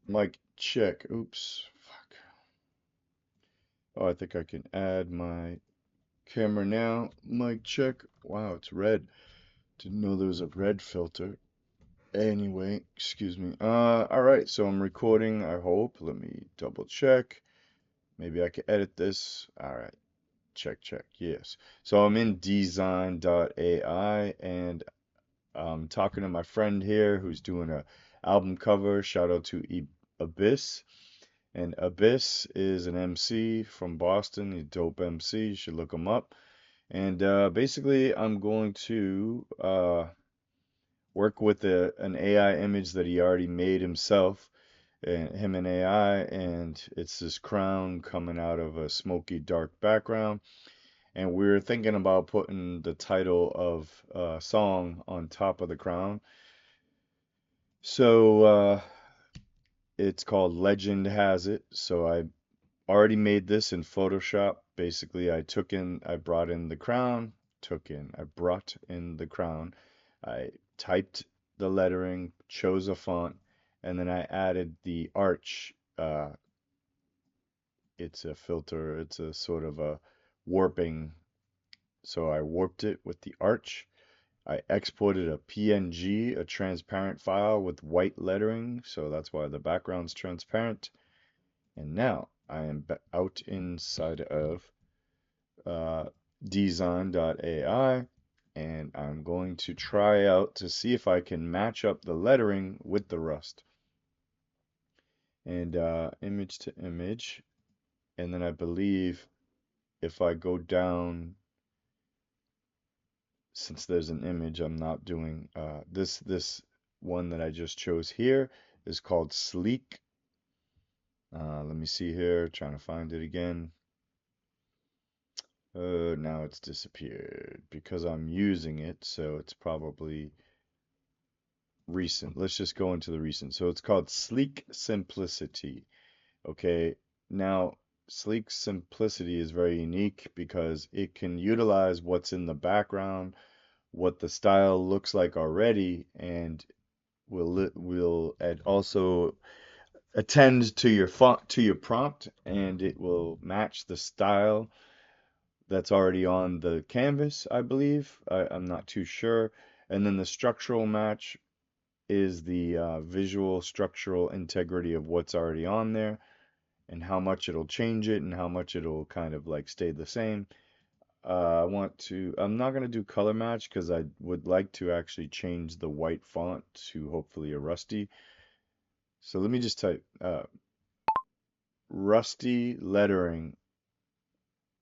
Mic check. Oops. Fuck. Oh, I think I can add my camera now. Mic check. Wow, it's red. Didn't know there was a red filter. Anyway, excuse me. All right, so I'm recording, I hope. Let me double check. Maybe I can edit this. All right, check, check. Yes. So I'm in DZine.ai and I'm talking to my friend here who's doing a album cover. Shout out to Abyss. And Abyss is an MC from Boston. He's a dope MC. You should look him up. And basically, I'm going to work with an AI image that he already made himself, and him and AI, and it's this crown coming out of a smoky dark background. And we're thinking about putting the title of a song on top of the crown. So it's called Legend Has It. So I already made this in Photoshop. Basically, I brought in the crown, I brought in the crown. I typed the lettering, chose a font, and then I added the arch. It's a filter, it's a sort of a warping. So I warped it with the arch. I exported a PNG, a transparent file with white lettering, so that's why the background's transparent. And now I am out inside of uh, DZine.ai, and I'm going to try out to see if I can match up the lettering with the rust. And image to image, and then I believe if I go down, since there's an image, I'm not doing this one that I just chose here is called Sleek. Let me see here, trying to find it again. Now it's disappeared because I'm using it, so it's probably recent. Let's just go into the recent. So it's called Sleek Simplicity. Okay, now Sleek Simplicity is very unique because it can utilize what's in the background, what the style looks like already, and will also attend to your font to your prompt, and it will match the style that's already on the canvas, I believe. I'm not too sure. And then the structural match is the visual structural integrity of what's already on there and how much it'll change it and how much it'll kind of like stay the same. I'm not going to do color match because I would like to actually change the white font to hopefully a rusty. So let me just type rusty lettering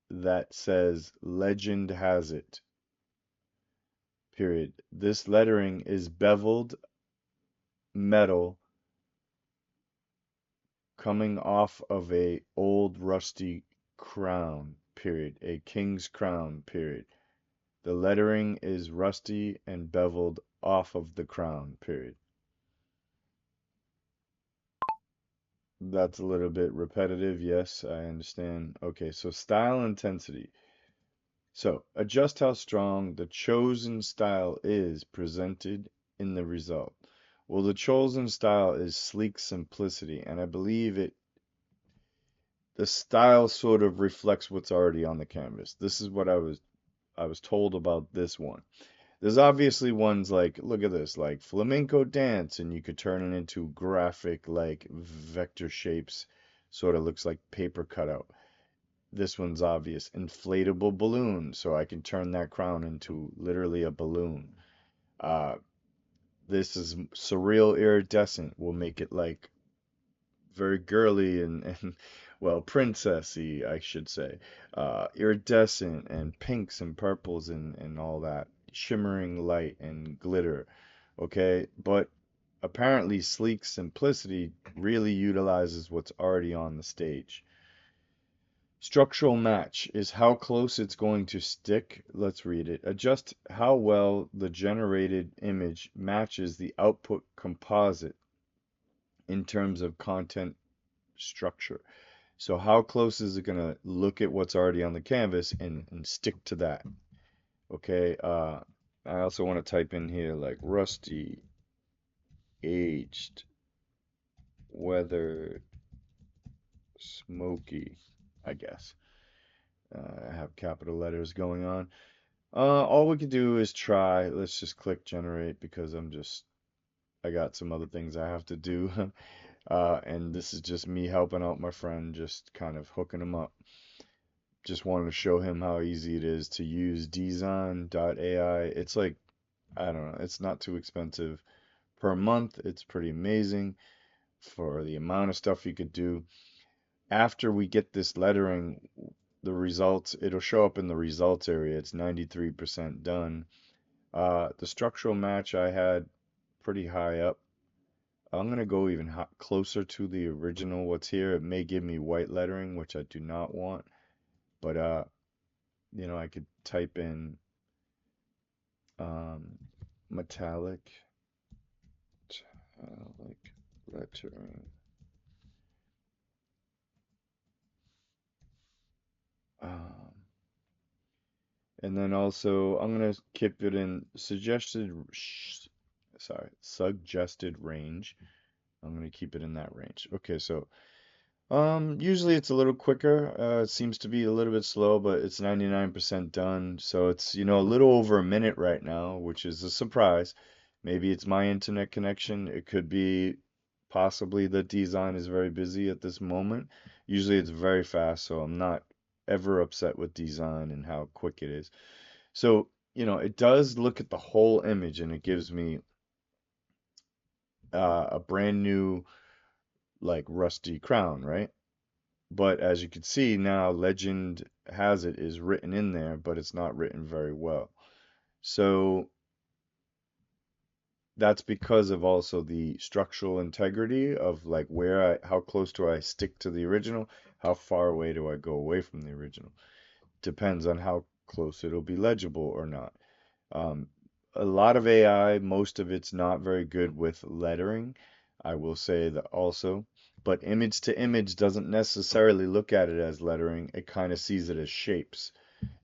that says legend has it, period. This lettering is beveled metal coming off of a old rusty crown, period. A king's crown, period. The lettering is rusty and beveled off of the crown, period. That's a little bit repetitive. Yes, I understand. Okay, so style intensity. So adjust how strong the chosen style is presented in the result. Well, the chosen style is sleek simplicity, and I believe the style sort of reflects what's already on the canvas. This is what I was told about this one. There's obviously ones like, look at this, like flamenco dance, and you could turn it into graphic, like vector shapes, sort of looks like paper cutout. This one's obvious, inflatable balloon, so I can turn that crown into literally a balloon. Uh, this is surreal iridescent, we'll make it like very girly and well, princessy, I should say. Iridescent and pinks and purples and all that. Shimmering light and glitter. Okay, but apparently Sleek Simplicity really utilizes what's already on the stage. Structural match is how close it's going to stick. Let's read it. Adjust how well the generated image matches the output composite in terms of content structure. So how close is it going to look at what's already on the canvas and stick to that? Okay, I also want to type in here like rusty, aged, weather smoky, I guess. I have capital letters going on. All we could do is try. Let's just click generate because I got some other things I have to do. And this is just me helping out my friend, just kind of hooking him up. Just wanted to show him how easy it is to use DZine.ai. It's like, I don't know, it's not too expensive per month. It's pretty amazing for the amount of stuff you could do. After we get this lettering, the results, it'll show up in the results area. It's 93% done. The structural match I had pretty high up. I'm gonna go even closer to the original what's here. It may give me white lettering, which I do not want, but I could type in um, metallic, metallic lettering. Um, and then also I'm gonna keep it in suggested range. I'm gonna keep it in that range. Okay, so usually it's a little quicker. It seems to be a little bit slow, but it's 99% done. So it's, a little over a minute right now, which is a surprise. Maybe it's my internet connection. It could be possibly that DZine is very busy at this moment. Usually it's very fast, so I'm not ever upset with DZine and how quick it is. So, it does look at the whole image and it gives me a brand new, like, rusty crown, right? But as you can see now, legend has it is written in there, but it's not written very well. So that's because of also the structural integrity of like how close do I stick to the original? How far away do I go away from the original? Depends on how close it'll be legible or not. Um, a lot of AI, most of it's not very good with lettering. I will say that also. But image to image doesn't necessarily look at it as lettering. It kind of sees it as shapes.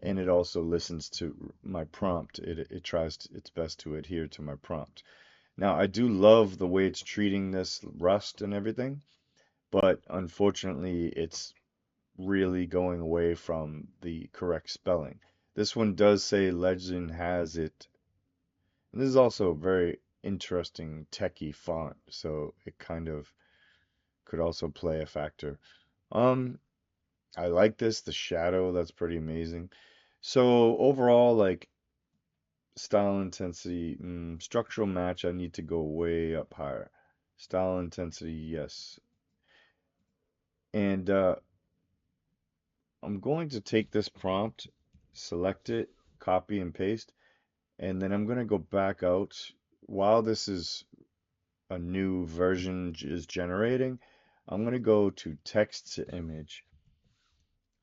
And it also listens to my prompt. It tries its best to adhere to my prompt. Now, I do love the way it's treating this rust and everything, but unfortunately, it's really going away from the correct spelling. This one does say legend has it. And this is also a very interesting techie font, so it kind of could also play a factor. Um, I like this, the shadow, that's pretty amazing. So overall, like style intensity, structural match, I need to go way up higher. Style intensity, yes. And I'm going to take this prompt, select it, copy and paste, and then I'm going to go back out while this is a new version is generating. I'm going to go to text to image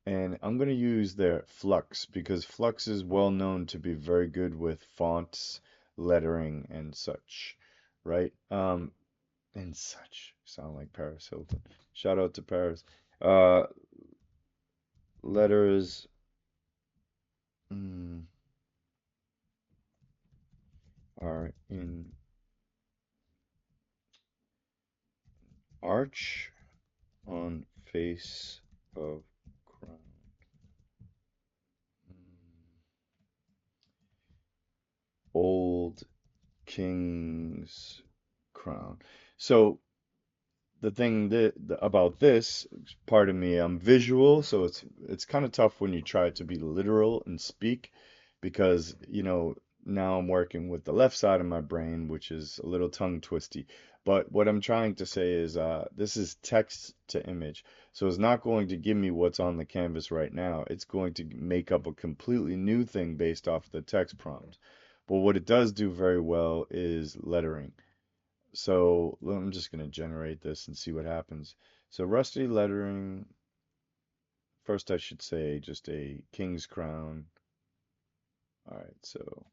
and I'm going to use their Flux because Flux is well known to be very good with fonts, lettering, and such, right? And such sound like Paris Hilton. Shout out to Paris. Uh, letters mm, are in arch on face of crown. Old king's crown. So the thing about this part of me, I'm visual, so it's kind of tough when you try to be literal and speak because, now I'm working with the left side of my brain, which is a little tongue twisty. But what I'm trying to say is this is text to image. So it's not going to give me what's on the canvas right now. It's going to make up a completely new thing based off the text prompt. But what it does do very well is lettering. So I'm just going to generate this and see what happens. So rusty lettering, first I should say just a king's crown. All right, so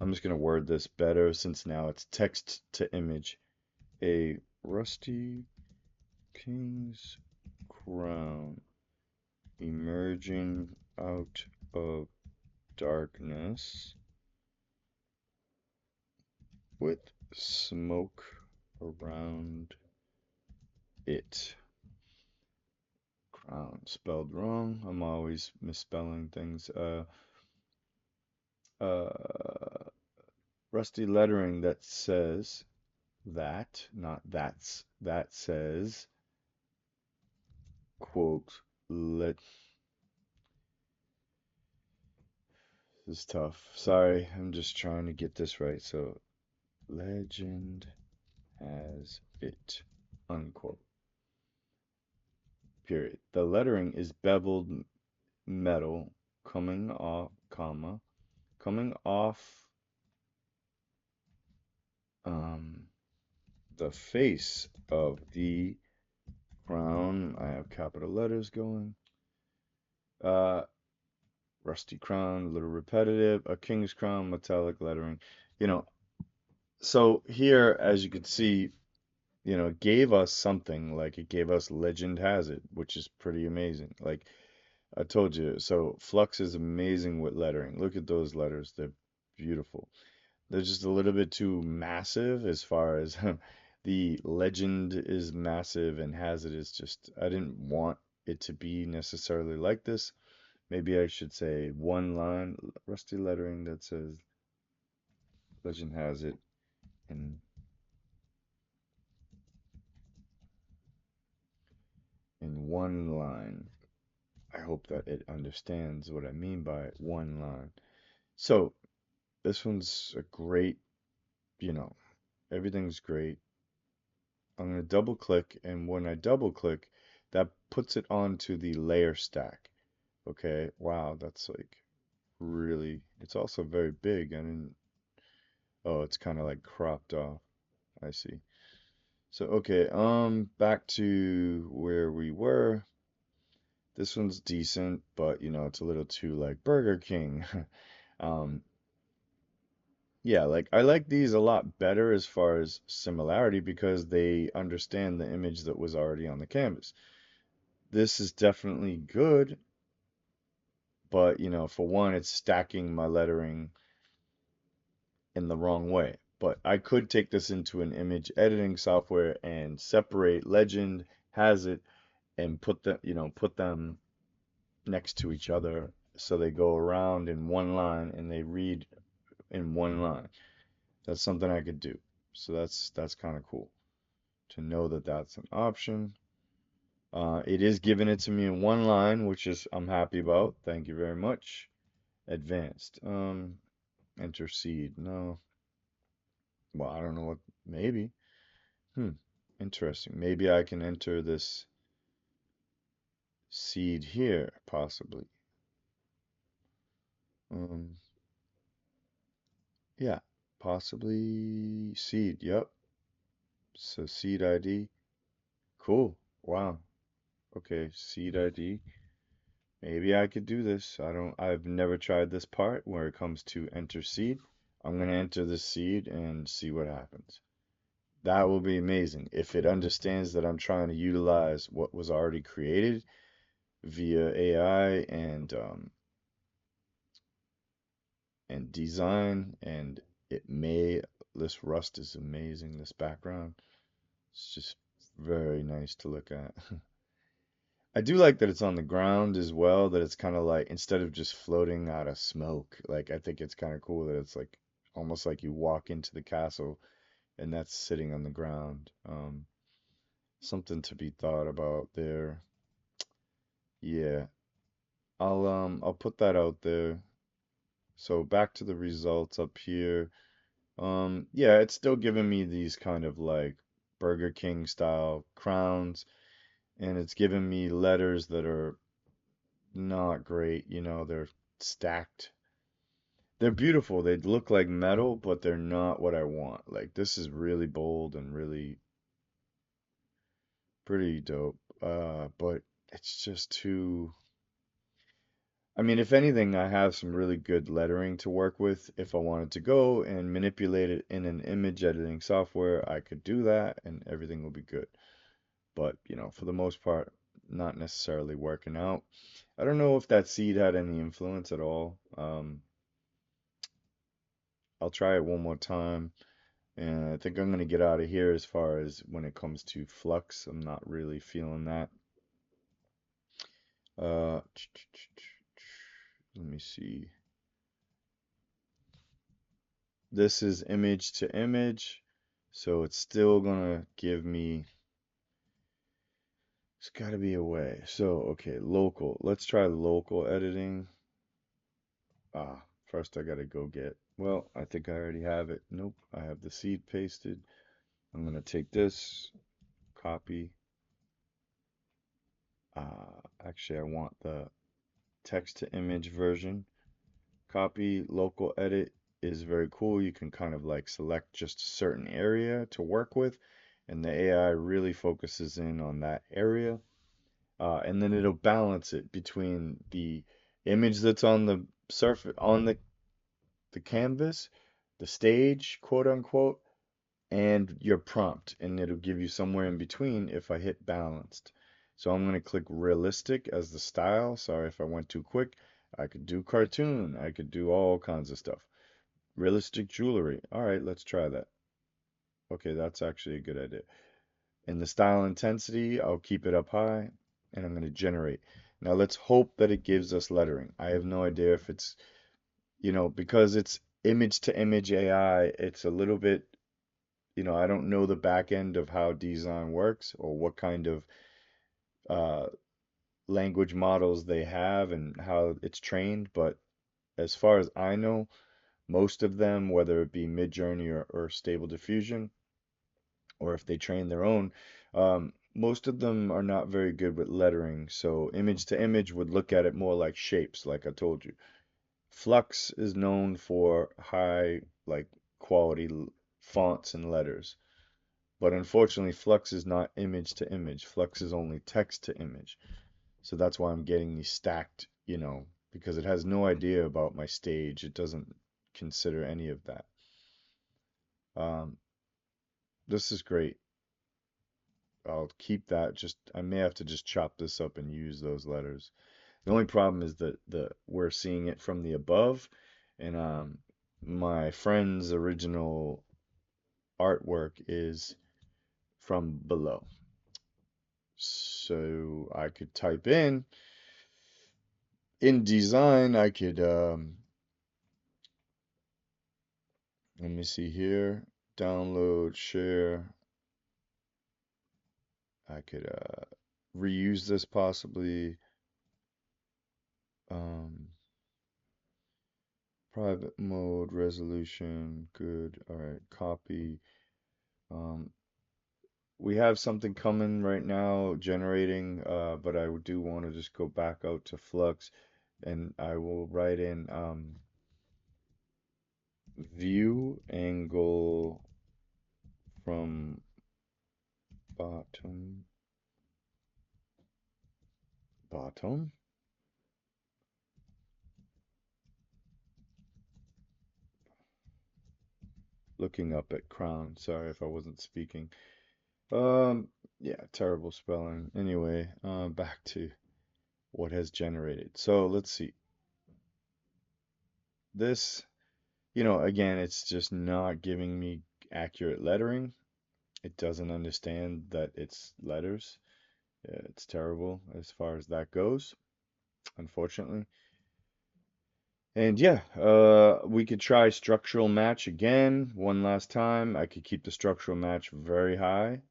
I'm just going to word this better since now it's text to image. A rusty king's crown emerging out of darkness with smoke around it. Crown spelled wrong. I'm always misspelling things. Uh, Rusty lettering that says that, not that's, that says, quote, let, this is tough. Sorry, I'm just trying to get this right. So, legend has it, unquote, period. The lettering is beveled metal coming off, comma, coming off um, the face of the crown. I have capital letters going. Uh, Rusty crown, a little repetitive. A king's crown, metallic lettering. You know, so here, as you can see, it gave us something like it gave us Legend Has It, which is pretty amazing. Like I told you, so Flux is amazing with lettering. Look at those letters, they're beautiful. They're just a little bit too massive as far as the legend is massive and Has It is just, I didn't want it to be necessarily like this. Maybe I should say one line, rusty lettering that says Legend Has It in one line. I hope that it understands what I mean by one line. So this one's a great, you know, everything's great. I'm going to double click, and when I double click, that puts it onto the layer stack. Okay, wow, that's like really, it's also very big. I didn't, oh, it's kind of like cropped off. I see. So, okay, back to where we were. This one's decent, but it's a little too like Burger King. Um, yeah, like I like these a lot better as far as similarity because they understand the image that was already on the canvas. This is definitely good, but for one, it's stacking my lettering in the wrong way. But I could take this into an image editing software and separate Legend Has It and put them next to each other so they go around in one line and they read in one line. That's something I could do. So that's kind of cool to know that that's an option. It is giving it to me in one line, which is I'm happy about. Thank you very much. Advanced. Enter seed. No. Well, I don't know what. Maybe. Hmm. Interesting. Maybe I can enter this seed here, possibly. Um, yeah, possibly seed. Yep. So seed ID. Cool. Wow. Okay, seed ID. Maybe I could do this. I've never tried this part where it comes to enter seed. I'm gonna enter this seed and see what happens. That will be amazing. If it understands that I'm trying to utilize what was already created via AI and DZine, and it may, this rust is amazing, this background. It's just very nice to look at. I do like that it's on the ground as well, that it's kind of like instead of just floating out of smoke, like I think it's kind of cool that it's like almost like you walk into the castle and that's sitting on the ground. Something to be thought about there. Yeah, I'll put that out there. So back to the results up here. Yeah, it's still giving me these kind of like Burger King style crowns, and it's giving me letters that are not great. They're stacked. They're beautiful. They look like metal, but they're not what I want. Like this is really bold and really pretty dope. But it's just too. I mean, if anything, I have some really good lettering to work with. If I wanted to go and manipulate it in an image editing software, I could do that and everything will be good. But, for the most part, not necessarily working out. I don't know if that seed had any influence at all. I'll try it one more time And I think I'm gonna get out of here as far as when it comes to Flux. I'm not really feeling that. Uh, let me see. This is image to image, so it's still gonna give me. It's gotta be a way. So, okay, local. Let's try local editing. First I gotta go get. Well, I think I already have it. Nope, I have the seed pasted. I'm gonna take this, copy. Actually, I want the text to image version. Copy, local edit is very cool. You can kind of like select just a certain area to work with, and the AI really focuses in on that area. And then it'll balance it between the image that's on the surface, on the canvas, the stage, quote unquote, and your prompt, and it'll give you somewhere in between if I hit balanced. So I'm going to click realistic as the style. Sorry if I went too quick. I could do cartoon. I could do all kinds of stuff. Realistic jewelry. All right, let's try that. Okay, that's actually a good idea. In the style intensity, I'll keep it up high, and I'm going to generate. Now let's hope that it gives us lettering. I have no idea if it's, because it's image to image AI, it's a little bit, I don't know the back end of how DZine works or what kind of uh, language models they have and how it's trained, but as far as I know, most of them, whether it be Midjourney or Stable Diffusion, or if they train their own, most of them are not very good with lettering. So image to image would look at it more like shapes, like I told you. Flux is known for high, like quality fonts and letters. But unfortunately, Flux is not image to image. Flux is only text to image. So that's why I'm getting these stacked, because it has no idea about my stage. It doesn't consider any of that. Um, this is great. I'll keep that. I may have to just chop this up and use those letters. The only problem is that we're seeing it from the above, and my friend's original artwork is from below. So I could type in DZine, I could let me see here, download, share. I could reuse this possibly. Um, Private mode, resolution, good. All right, copy. Um, we have something coming right now generating, but I do want to just go back out to Flux and I will write in view angle from bottom, bottom, looking up at crown. Sorry if I wasn't speaking. Um, yeah, terrible spelling. Anyway, back to what has generated. So let's see. This, again, it's just not giving me accurate lettering. It doesn't understand that it's letters. Yeah, it's terrible as far as that goes, unfortunately. And yeah, we could try structural match again one last time. I could keep the structural match very high,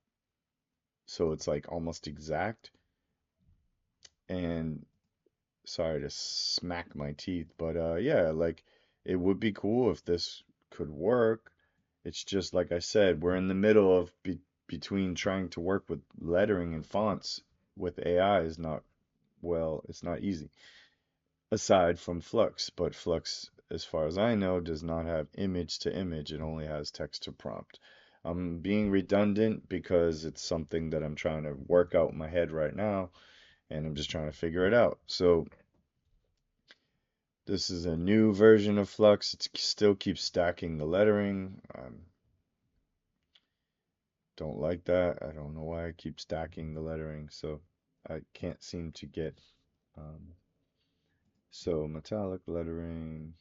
so it's like almost exact. And sorry to smack my teeth, but yeah, like it would be cool if this could work. It's just like I said, we're in the middle of between trying to work with lettering and fonts with AI is not, well, it's not easy. Aside from Flux, but Flux, as far as I know, does not have image to image. It only has text to prompt. I'm being redundant because it's something that I'm trying to work out in my head right now, and I'm just trying to figure it out. So this is a new version of Flux. It still keeps stacking the lettering. Don't like that. I don't know why I keep stacking the lettering, so I can't seem to get. Um, so metallic lettering.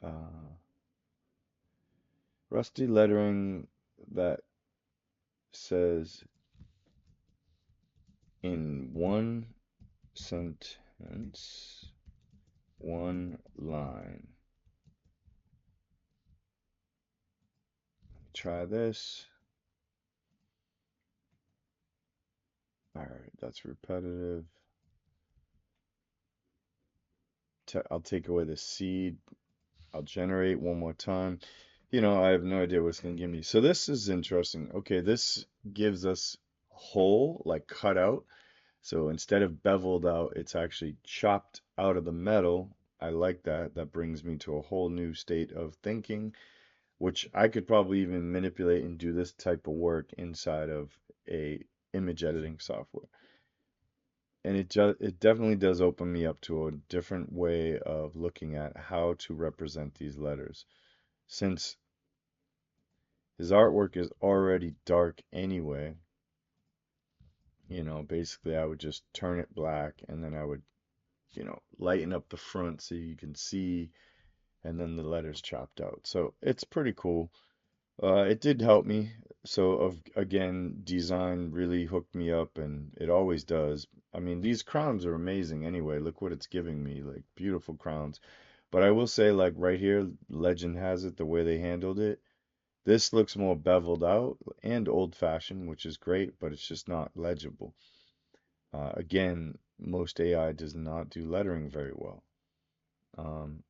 Uh, Rusty lettering that says in one sentence, one line. Try this. All right, that's repetitive. I'll take away the seed. I'll generate one more time. I have no idea what it's going to give me. So this is interesting. Okay, this gives us whole, like cut out. So instead of beveled out, it's actually chopped out of the metal. I like that. That brings me to a whole new state of thinking, which I could probably even manipulate and do this type of work inside of a image editing software. And it definitely does open me up to a different way of looking at how to represent these letters. Since his artwork is already dark anyway, basically I would just turn it black and then I would, lighten up the front so you can see and then the letters chopped out. So it's pretty cool. It did help me. So again, DZine really hooked me up and it always does. I mean, these crowns are amazing anyway. Look what it's giving me, like beautiful crowns. But I will say, like right here, legend has it, the way they handled it. This looks more beveled out and old-fashioned, which is great, but it's just not legible. Again, most AI does not do lettering very well. Um,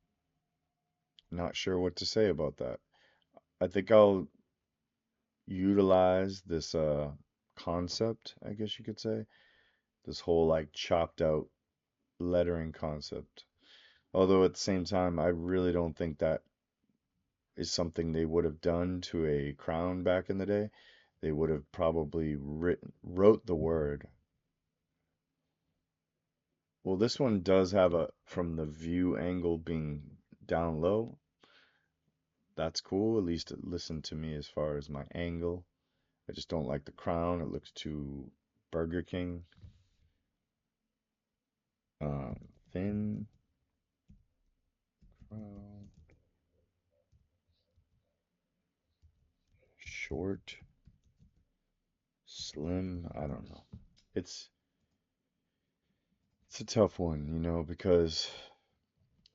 Not sure what to say about that. I think I'll utilize this concept, I guess you could say, this whole like chopped out lettering concept. Although at the same time, I really don't think that is something they would have done to a crown back in the day. They would have probably wrote the word. Well, this one does have a from the view angle being down low. That's cool. At least it listened to me as far as my angle. I just don't like the crown. It looks too Burger King. Um, Thin crown, short, slim. I don't know. It's it's a tough one, because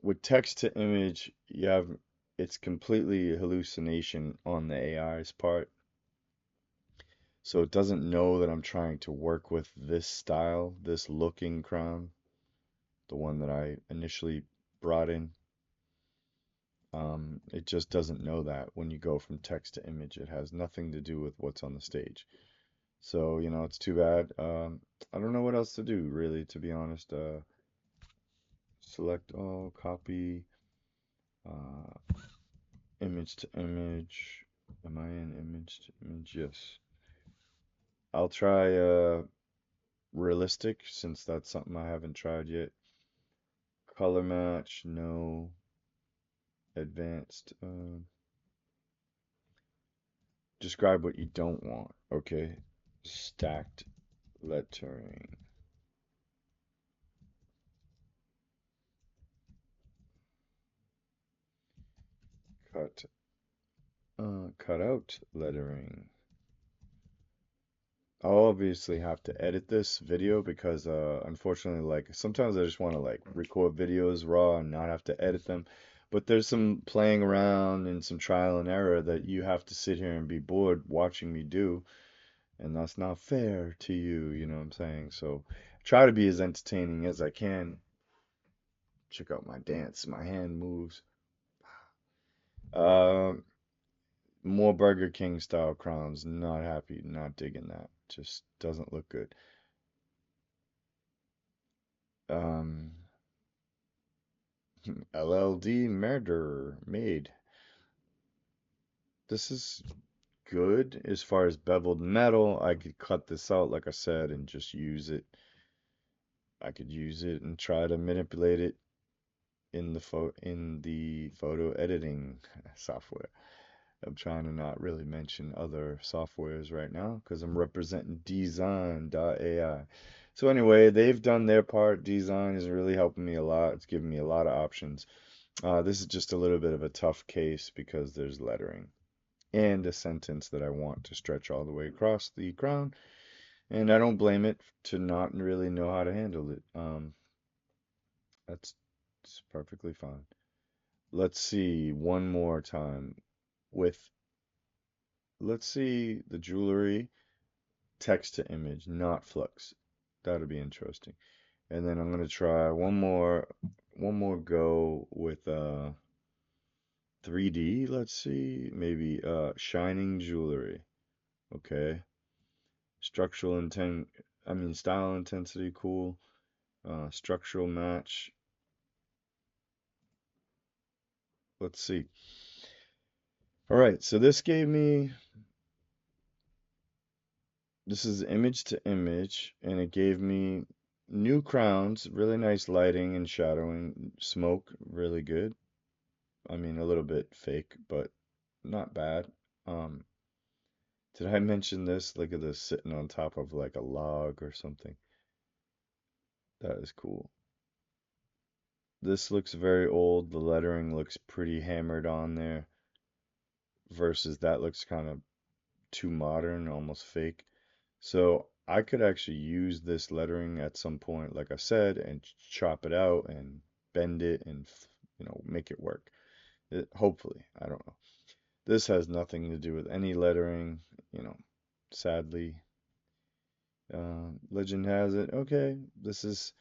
with text to image, it's completely hallucination on the AI's part. So it doesn't know that I'm trying to work with this style, this looking crown, the one that I initially brought in. It just doesn't know that when you go from text to image. It has nothing to do with what's on the stage. So, it's too bad. I don't know what else to do, really, to be honest. Select all, copy, uh, image to image. Am I in image to image? Yes. I'll try realistic since that's something I haven't tried yet. Color match, no. Advanced. Describe what you don't want. Okay. Stacked lettering. Cut. Cut out lettering. I'll obviously have to edit this video because unfortunately like sometimes I just want to like record videos raw and not have to edit them. But there's some playing around and some trial and error that you have to sit here and be bored watching me do, and that's not fair to you, you know what I'm saying? So try to be as entertaining as I can. Check out my dance, my hand moves. Um, More Burger King style crowns. Not happy, not digging that. Just doesn't look good. Um, LLD murder made. This is good as far as beveled metal. I could cut this out, like I said, and just use it. I could use it and try to manipulate it in the photo editing software. I'm trying to not really mention other softwares right now because I'm representing DZine.ai. So anyway, they've done their part. DZine is really helping me a lot. It's giving me a lot of options. This is just a little bit of a tough case because there's lettering. and a sentence that I want to stretch all the way across the crown. And I don't blame it to not really know how to handle it. That's it's perfectly fine. Let's see one more time with, let's see the jewelry text to image, not Flux. That'll be interesting. And then I'm gonna try one more go with 3D. Let's see, maybe shining jewelry. Okay. Structural intent, I mean style intensity, cool. Structural match. Let's see. All right, so this is image to image, and it gave me new crowns, really nice lighting and shadowing, smoke, really good. I mean, a little bit fake, but not bad. Um, did I mention this? Look at this sitting on top of like a log or something. That is cool. This looks very old. The lettering looks pretty hammered on there versus that looks kind of too modern, almost fake. So I could actually use this lettering at some point, like I said, and chop it out and bend it and, make it work. Hopefully, I don't know. This has nothing to do with any lettering, you know, sadly. Legend has it. Okay, this is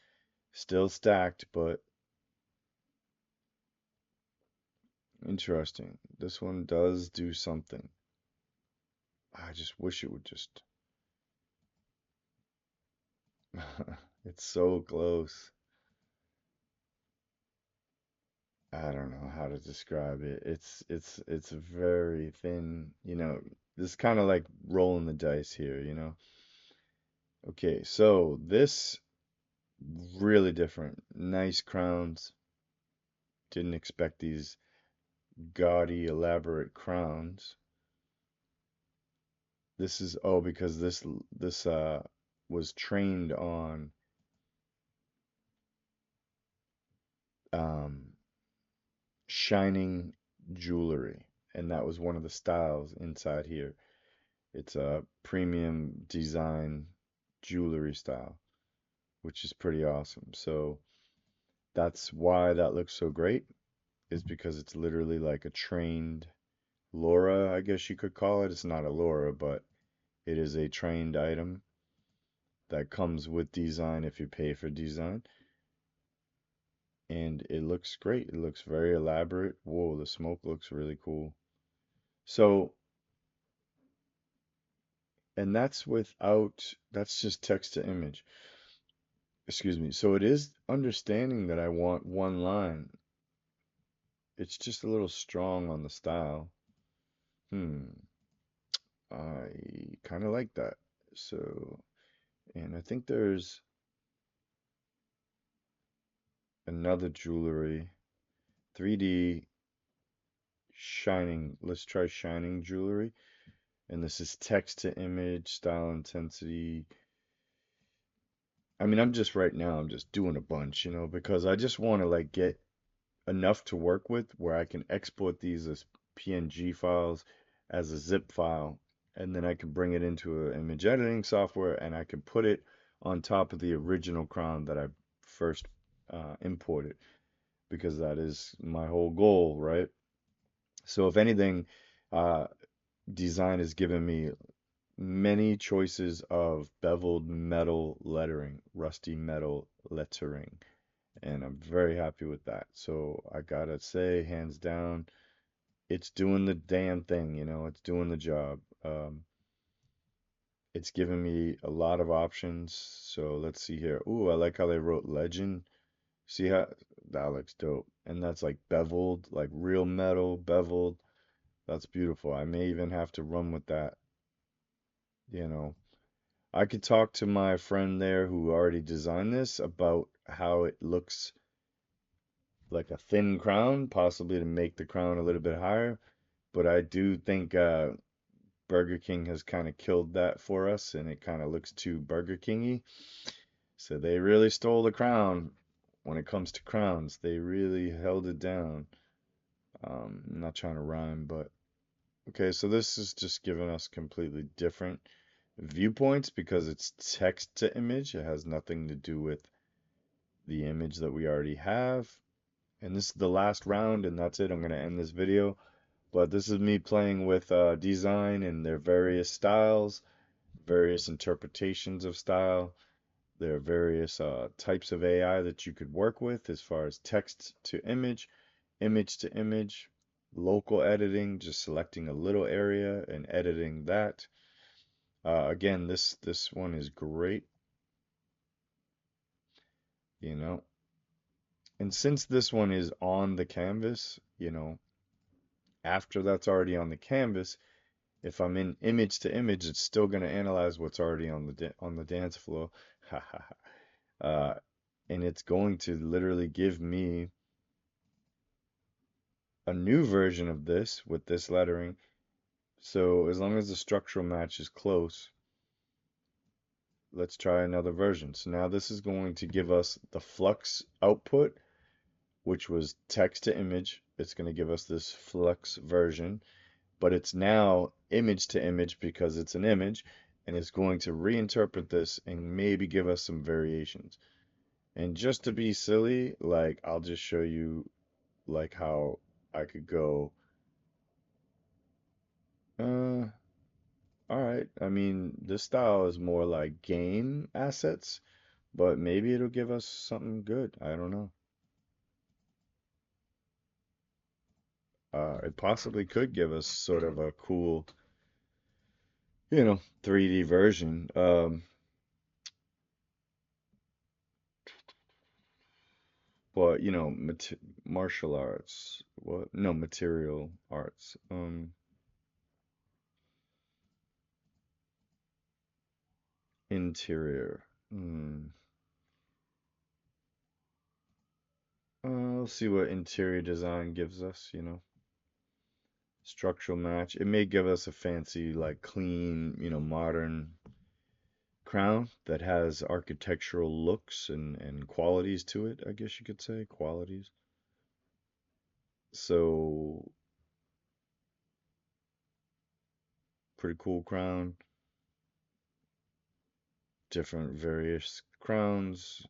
still stacked, but interesting. This one does do something. I just wish it would just. It's so close. I don't know how to describe it. It's very thin, This kind of like rolling the dice here. Okay, so this really different. Nice crowns. Didn't expect these gaudy, elaborate crowns. This is because this was trained on um shining jewelry, and that was one of the styles inside here. It's a premium design jewelry style, which is pretty awesome. So that's why that looks so great, is because it's literally like a trained Laura, I guess you could call it. It's not a Laura, but it is a trained item that comes with DZine if you pay for DZine. And it looks great. It looks very elaborate. Whoa, the smoke looks really cool. So, and that's just text to image. Excuse me. So it is understanding that I want one line. It's just a little strong on the style. Hmm. I kind of like that. So, and I think there's another jewelry, 3D shining. Let's try shining jewelry. And this is text to image, style intensity. I mean, I'm just doing a bunch, because I just want to like get enough to work with where I can export these as PNG files, as a zip file, and then I can bring it into an image editing software and I can put it on top of the original crown that I first imported, because that is my whole goal, right? So if anything, uh, DZine has given me many choices of beveled metal lettering, rusty metal lettering, and I'm very happy with that. So I gotta say, hands down, it's doing the damn thing, it's doing the job. It's given me a lot of options. So let's see here. Ooh, I like how they wrote legend. See how that looks dope. And that's like beveled, like real metal, beveled. That's beautiful. I may even have to run with that, you know. I could talk to my friend there who already designed this about how it looks like a thin crown, possibly to make the crown a little bit higher. But I do think Burger King has kind of killed that for us, and it kind of looks too Burger Kingy. So they really stole the crown when it comes to crowns. They really held it down. I'm not trying to rhyme, but Okay, so this is just giving us completely different viewpoints because it's text to image. It has nothing to do with the image that we already have. And this is the last round, and that's it. I'm going to end this video. But this is me playing with DZine and their various styles, various interpretations of style. There are various types of AI that you could work with as far as text to image to image, local editing, just selecting a little area and editing that. Again, this one is great, you know. And since this one is on the canvas, after that's already on the canvas, if I'm in image to image, it's still going to analyze what's already on the dance floor. uh, and it's going to literally give me a new version of this with this lettering. So as long as the structural match is close, let's try another version. So now this is going to give us the Flux output, which was text to image. It's going to give us this Flux version, but it's now image to image because it's an image, and it's going to reinterpret this and maybe give us some variations. And just to be silly, like I'll just show you like how I could go, uh, all right. I mean, this style is more like game assets, but maybe it'll give us something good. I don't know. It possibly could give us sort of a cool, 3D version. But martial arts. What? No, material arts. Interior. Hmm. Let's see what interior design gives us. Structural match. It may give us a fancy, like clean, modern crown that has architectural looks and qualities to it, I guess you could say, qualities. So, pretty cool crown, different various crowns.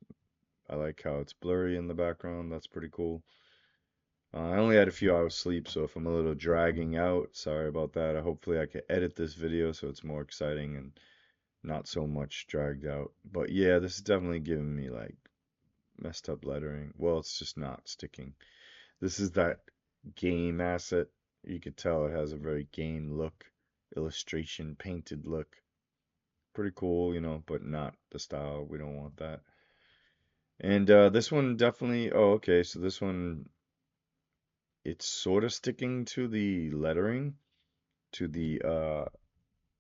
I like how it's blurry in the background. That's pretty cool. I only had a few hours sleep, so if I'm a little dragging out, sorry about that. Hopefully I can edit this video so it's more exciting and not so much dragged out. But yeah, this is definitely giving me like messed up lettering. Well, it's just not sticking. This is that game asset. You could tell it has a very game look, illustration, painted look. Pretty cool, but not the style. We don't want that. And this one definitely, oh, okay, so this one, it's sort of sticking to the lettering, to the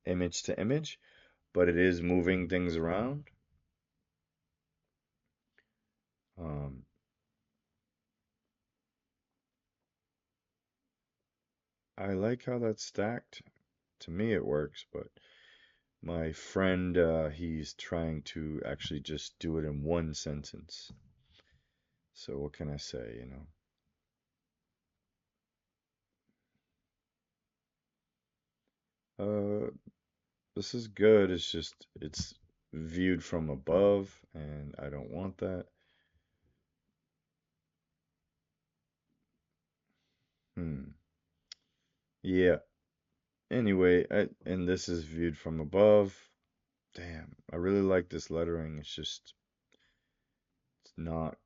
image to image, but it is moving things around. Um, I like how that's stacked. To me, it works, but my friend, he's trying to actually just do it in one sentence. So what can I say? This is good. It's just it's viewed from above, and I don't want that. Hmm. Yeah. Anyway, and this is viewed from above. Damn, I really like this lettering. It's just it's not.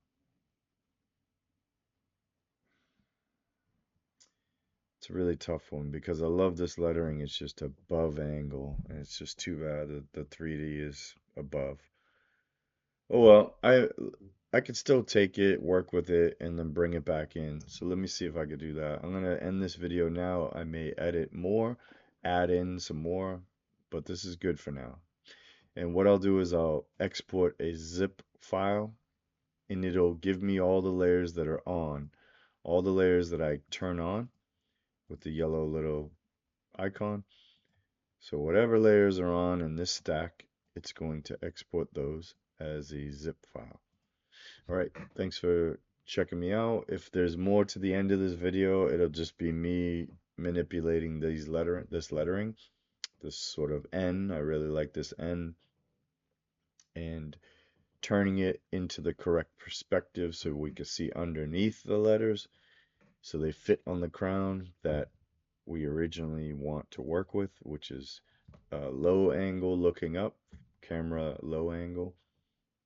It's a really tough one because I love this lettering. It's just above angle, and it's just too bad that the 3D is above. Oh well, I could still take it, work with it, and then bring it back in. So let me see if I could do that. I'm gonna end this video now. I may edit more, add in some more, but this is good for now. And what I'll do is I'll export a zip file, and it'll give me all the layers that are on, all the layers that I turn on with the yellow little icon. So whatever layers are on in this stack, it's going to export those as a zip file. All right, thanks for checking me out. If there's more to the end of this video, it'll just be me manipulating this lettering, this sort of N. I really like this N, and turning it into the correct perspective so we can see underneath the letters so they fit on the crown that we originally want to work with, which is low angle looking up, camera low angle.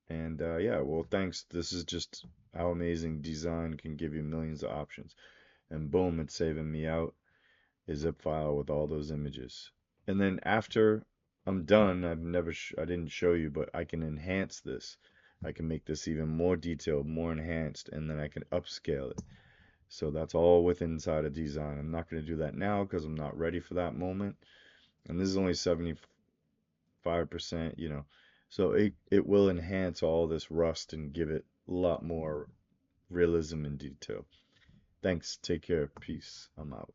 And yeah, well, thanks. This is just how amazing DZine can give you millions of options. And boom, it's saving me out a zip file with all those images. And then after I'm done, I didn't show you, but I can enhance this. I can make this even more detailed, more enhanced, and then I can upscale it. So that's all within inside of DZine. I'm not going to do that now because I'm not ready for that moment. And this is only 75%, you know. So it will enhance all this rust and give it a lot more realism and detail. Thanks. Take care. Peace. I'm out.